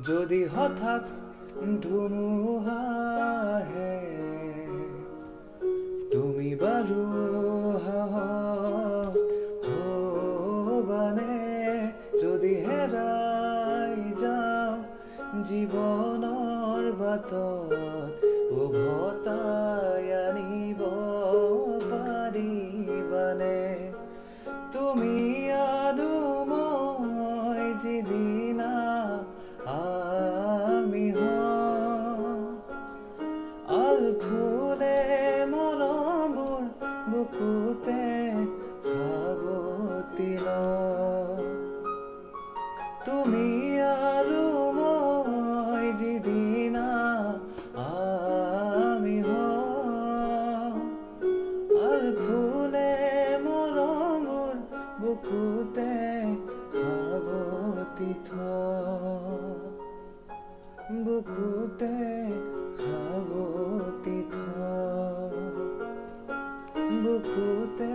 যদি হঠাৎ ধুমুহা আহে তুমি বাৰু হবানে যদি হেৰাই যাওঁ জীৱনৰ বাটত উভতাই আনিব পাৰিবানে তুমি আৰু মই যিদিনা আমি হওঁ আলফুলে মৰমবোৰ বুকুতে সাৱটি লওঁ তুমি আৰু মই যিদিনা আমি হওঁ আলফুলে মৰমবোৰ বুকুতে সাৱটি থওঁ বুকুতে সাৱটি থওঁ বুকুতে